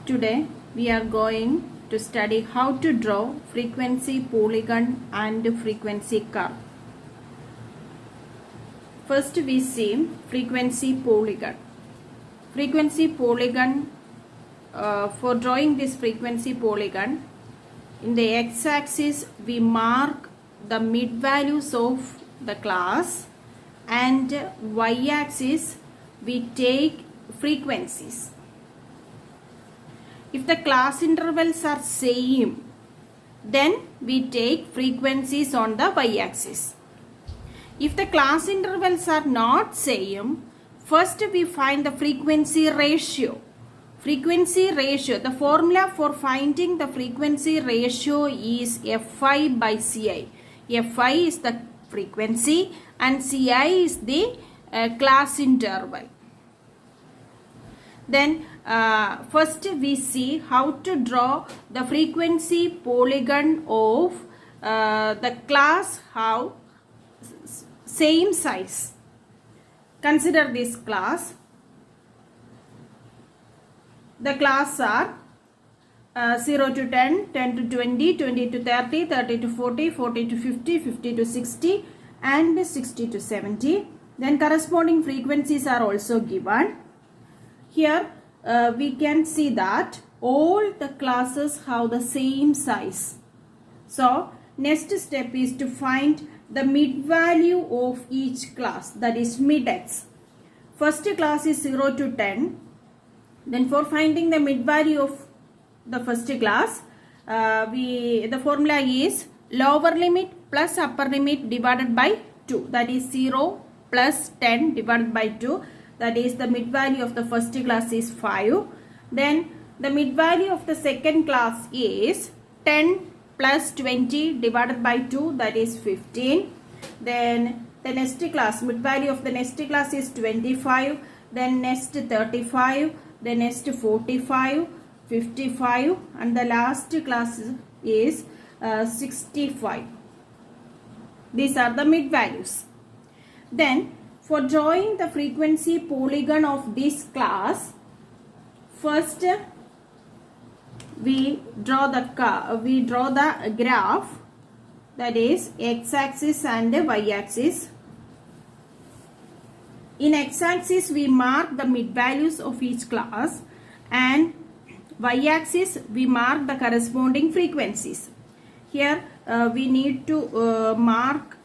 Today we are going to study how to draw frequency polygon and frequency curve. First we see frequency polygon. Frequency polygon, for drawing this frequency polygon, in the x-axis we mark the mid values of the class, and y-axis we take frequencies. If the class intervals are same, then we take frequencies on the y-axis. If the class intervals are not same, first we find the frequency ratio. Frequency ratio, the formula for finding the frequency ratio is Fi by Ci. Fi is the frequency and Ci is the class interval. Then first we see how to draw the frequency polygon of the class have same size. Consider this class. The class are 0 to 10, 10 to 20, 20 to 30, 30 to 40, 40 to 50, 50 to 60 and 60 to 70. Then corresponding frequencies are also given. Here we can see that all the classes have the same size. So next step is to find the mid value of each class, that is mid x. First class is 0 to 10. Then for finding the mid value of the first class, the formula is lower limit plus upper limit divided by 2. That is 0 plus 10 divided by 2. That is the mid value of the first class is 5. Then the mid value of the second class is 10 plus 20 divided by 2, that is 15. Then the next class, mid value of the next class is 25. Then next 35. The next 45, 55 and the last class is 65. These are the mid values. Then for drawing the frequency polygon of this class, first we draw the graph, that is x-axis and y-axis. In x-axis we mark the mid values of each class, and y-axis we mark the corresponding frequencies. Here we need to mark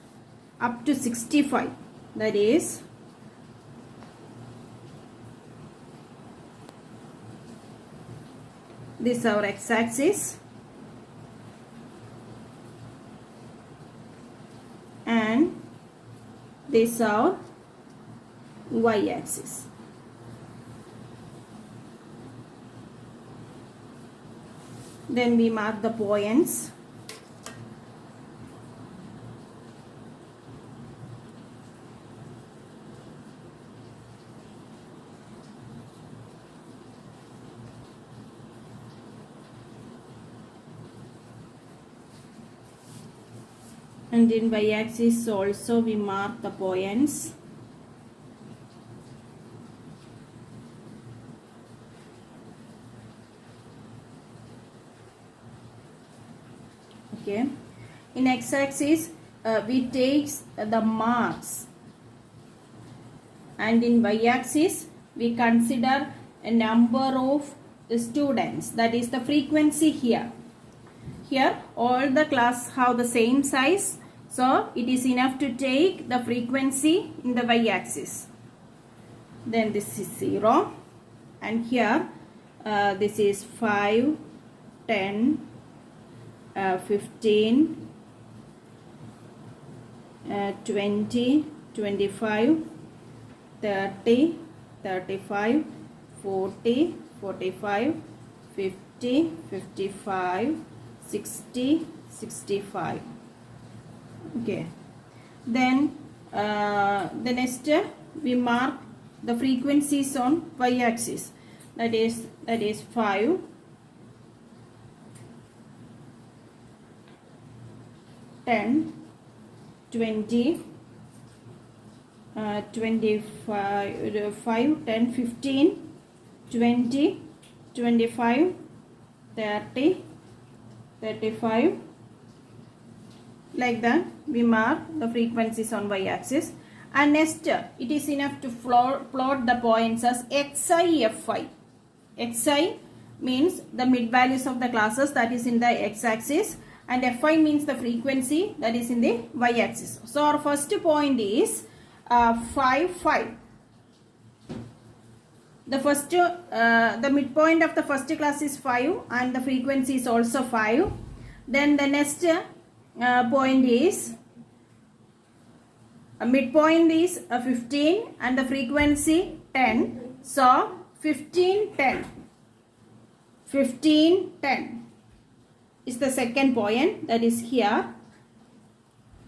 up to 65, that is this is our x-axis and this is our y-axis. Then we mark the points. And in y-axis also we mark the points. Okay. In x-axis we take the marks, and in y-axis we consider a number of students, that is the frequency here. Here all the class have the same size, so it is enough to take the frequency in the y-axis. Then this is 0, and here this is 5, 10, 15, 20, 25, 30, 35, 40, 45, 50, 55, 60, 65. Okay. Then the next we mark the frequencies on y-axis. That is 5, 10, 20, 25, 5, 10, 15, 20, 25, 30, 35. Like that we mark the frequencies on y-axis. And next it is enough to plot the points as xi, fi. Xi means the mid values of the classes, that is in the x-axis, and fi means the frequency, that is in the y-axis. So our first point is 5, 5. The midpoint of the first class is 5 and the frequency is also 5. Then the next point is midpoint is 15 and the frequency 10. So 15, 10. 15, 10 is the second point, that is here.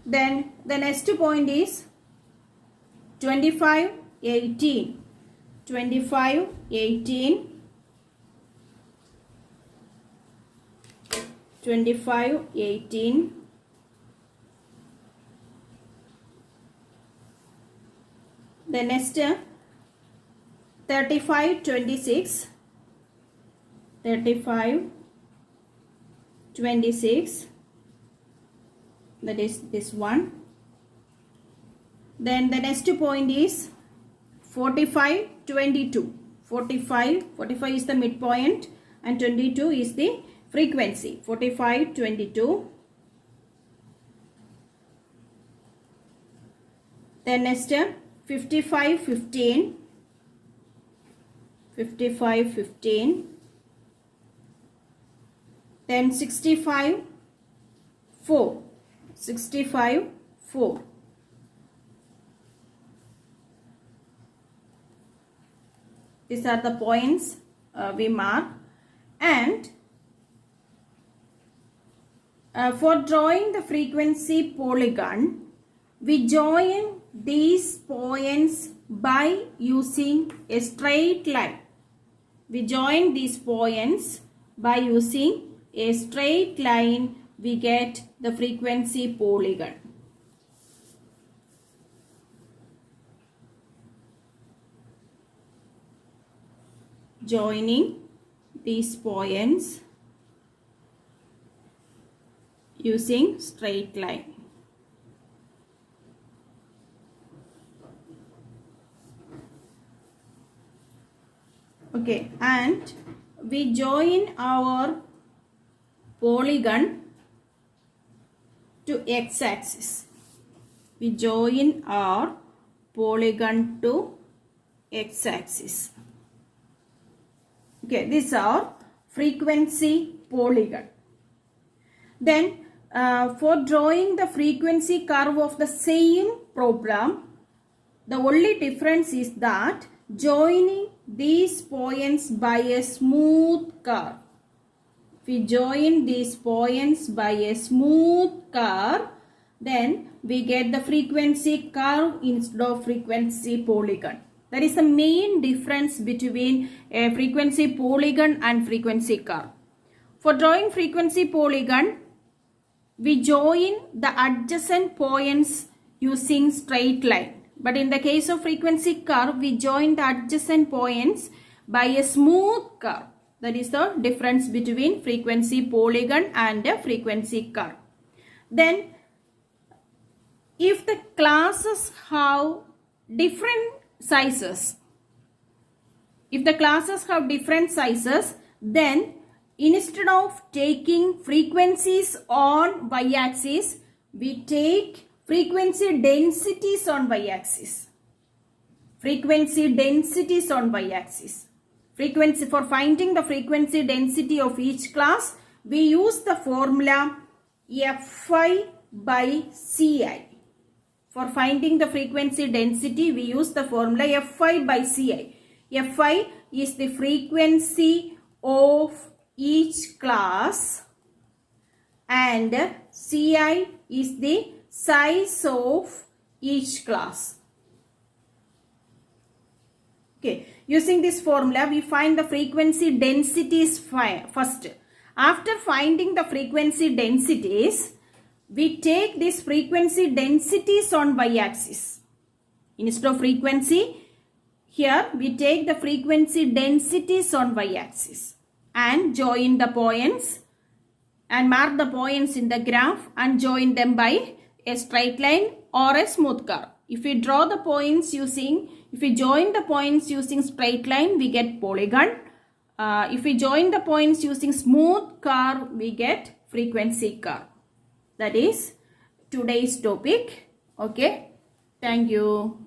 Then the next point is 25, 18. 25, 18. 25, 18. The next 35, 26. 35, 26. That is this one. Then the next point is 45, 22. 45 is the midpoint and 22 is the frequency. 45, 22. Then next 55, 15. 55, 15. Then 65, 4. 65, 4. These are the points we mark. And for drawing the frequency polygon, we join these points by using a straight line. We join these points by using a straight line. We get the frequency polygon. Joining these points using straight line. Okay, and we join our polygon to x-axis. We join our polygon to x-axis. Okay, this is our frequency polygon. Then for drawing the frequency curve of the same problem, the only difference is that joining these points by a smooth curve. If we join these points by a smooth curve, then we get the frequency curve instead of frequency polygon. That is the main difference between a frequency polygon and frequency curve. For drawing frequency polygon, we join the adjacent points using straight line. But in the case of frequency curve, we join the adjacent points by a smooth curve. That is the difference between frequency polygon and a frequency curve. Then, if the classes have different sizes, then instead of taking frequencies on y-axis, we take frequency densities on y-axis. Frequency densities on y-axis. Frequency, for finding the frequency density of each class, we use the formula Fi by Ci. For finding the frequency density, we use the formula Fi by Ci. Fi is the frequency of each class and Ci is the size of each class. Okay, using this formula, we find the frequency densities first. After finding the frequency densities, we take these frequency densities on y-axis. Instead of frequency, here we take the frequency densities on y-axis. and join the points and mark the points in the graph and join them by a straight line or a smooth curve. If we draw the points if we join the points using straight line, we get polygon. If we join the points using smooth curve, we get frequency curve. That is today's topic. Okay. Thank you.